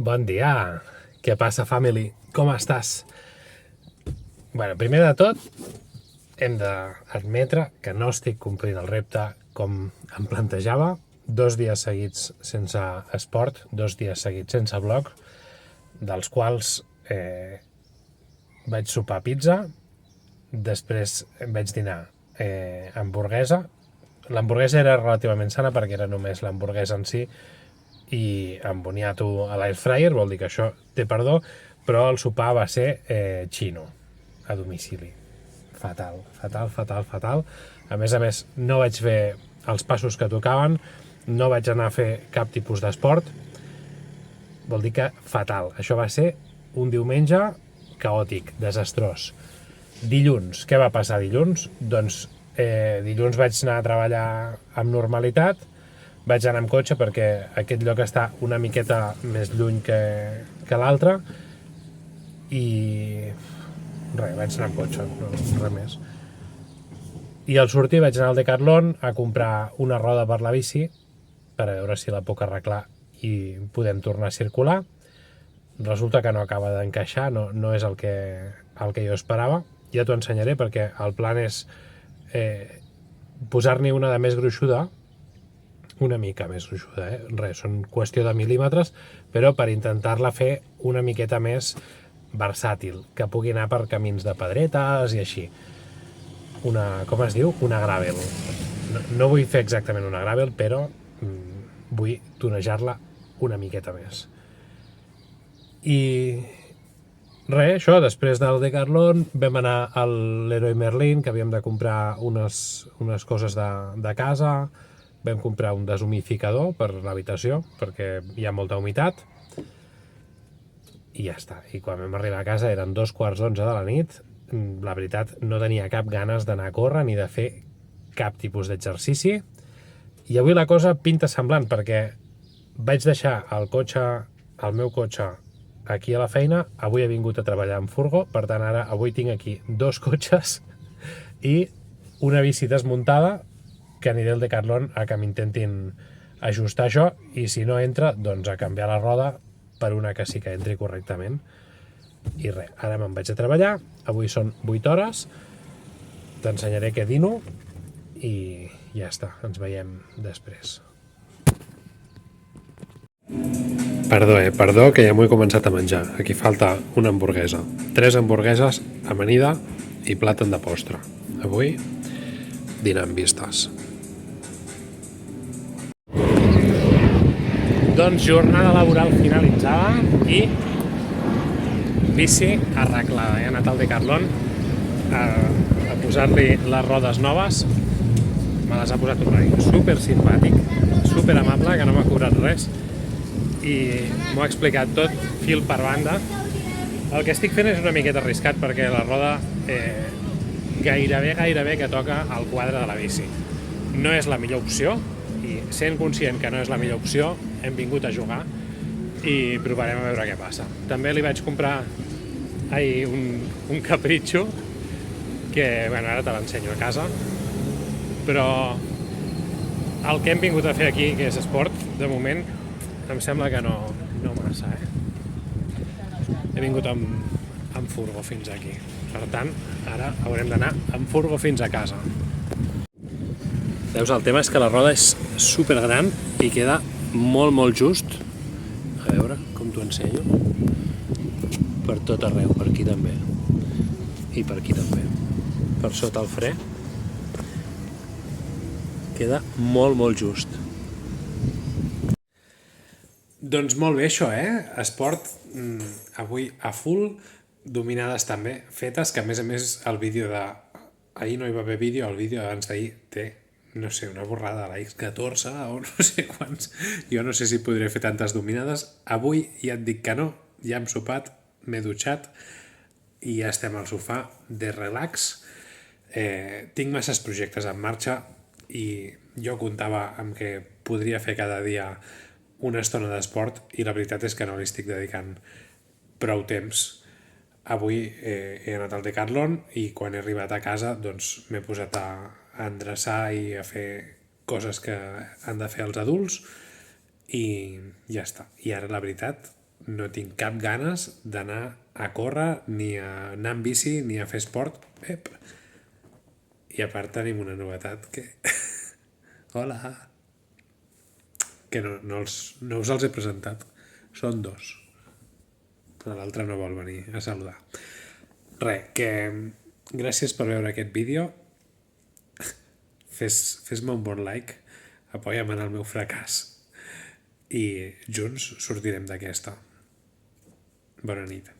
Bon dia! Què passa, family? Com estàs? Bueno, primer de tot, hem d'admetre que no estic complint el repte com em plantejava. 2 dies seguits sense esport, 2 dies seguits sense blog, dels quals vaig sopar pizza, després vaig dinar hamburguesa. L'hamburguesa era relativament sana perquè era només l'hamburguesa en si i amb boniato a l'air fryer, vol dir que això té perdó, però el sopar va ser xino, a domicili. Fatal, fatal, fatal, fatal. A més, no vaig fer els passos que tocaven, no vaig anar a fer cap tipus d'esport, vol dir que fatal. Això va ser un diumenge caòtic, desastrós. Dilluns, què va passar dilluns? Doncs dilluns vaig anar a treballar amb normalitat, vaig anar amb cotxe perquè aquest lloc està una miqueta més lluny que l'altre i res, vaig anar amb cotxe, no res més. I al sortir vaig anar al Decathlon a comprar una roda per la bici per a veure si la puc arreglar i podem tornar a circular. Resulta que no acaba d'encaixar, no és el que jo esperava. Ja t'ho ensenyaré perquè el plan és posar-n'hi una de més gruixuda, una mica més gruixuda, res, són qüestió de mil·límetres, però per intentar-la fer una miqueta més versàtil, que pugui anar per camins de pedretes i així. Com es diu? Una gravel. No vull fer exactament una gravel, però vull tonejar-la una miqueta més. I res, això, després del Decathlon vam anar a l'Leroy Merlin, que havíem de comprar unes coses de casa, vam comprar un deshumidificador per l'habitació, perquè hi ha molta humitat, i ja està. I quan vam arribar a casa eren 11:15 de la nit, la veritat no tenia cap ganes d'anar a córrer ni de fer cap tipus d'exercici, i avui la cosa pinta semblant, perquè vaig deixar el meu cotxe aquí a la feina, avui he vingut a treballar en furgo, per tant ara avui tinc aquí 2 cotxes i una bici desmuntada que aniré al Decathlon a que m'intentin ajustar això i si no entra, doncs a canviar la roda per una que sí que entri correctament. I res, ara me'n vaig a treballar, avui són 8 hores, t'ensenyaré què dino i ja està, ens veiem després. Perdó, que ja m'ho he començat a menjar. Aquí falta una hamburguesa. 3 hamburgueses, amanida i plàtan de postre. Avui, dinar amb vistes. Doncs jornada laboral finalitzada i bici arreglada. He anat al Decathlon a posar-li les rodes noves. Me les ha posat un noi super simpàtic, super amable, que no m'ha cobrat res i m'ho ha explicat tot fil per banda. El que estic fent és una miqueta arriscat perquè la roda gairebé que toca al quadre de la bici. No és la millor opció i sent conscient que no és la millor opció hem vingut a jugar i provarem a veure què passa. També li vaig comprar ahir un capritxo que, bueno, ara te l'ensenyo a casa, però el que hem vingut a fer aquí, que és esport, de moment em sembla que no massa, He vingut amb furgo fins aquí. Per tant, ara haurem d'anar amb furgo fins a casa. Veus, el tema és que la roda és super gran i queda molt just. A veure, com t'ho ensenyo. Per tot arreu, per aquí també. I per aquí també. Per sota el fre. Queda molt just. Doncs molt bé això, Esport avui a full, dominades també fetes, que a més el vídeo ahir no hi va haver vídeo, el vídeo d'abans d'ahir té, no sé, una borrada de la X14 o no sé quants. Jo no sé si podré fer tantes dominades. Avui ja et dic que no, ja hem sopat, m'he dutxat i ja estem al sofà de relax. Tinc masses projectes en marxa i jo comptava amb que podria fer cada dia una estona d'esport i la veritat és que no li estic dedicant prou temps. Avui he anat al Decathlon i quan he arribat a casa doncs m'he posat a endreçar i a fer coses que han de fer els adults i ja està. I ara la veritat no tinc cap ganes d'anar a córrer, ni a anar amb bici, ni a fer esport. Ep. I a part tenim una novetat que... Hola! Que no us els he presentat. Són dos. Però l'altre no vol venir a saludar. Que gràcies per veure aquest vídeo. Fes-me un bon like. Apoya'm en el meu fracàs. I junts sortirem d'aquesta. Bona nit.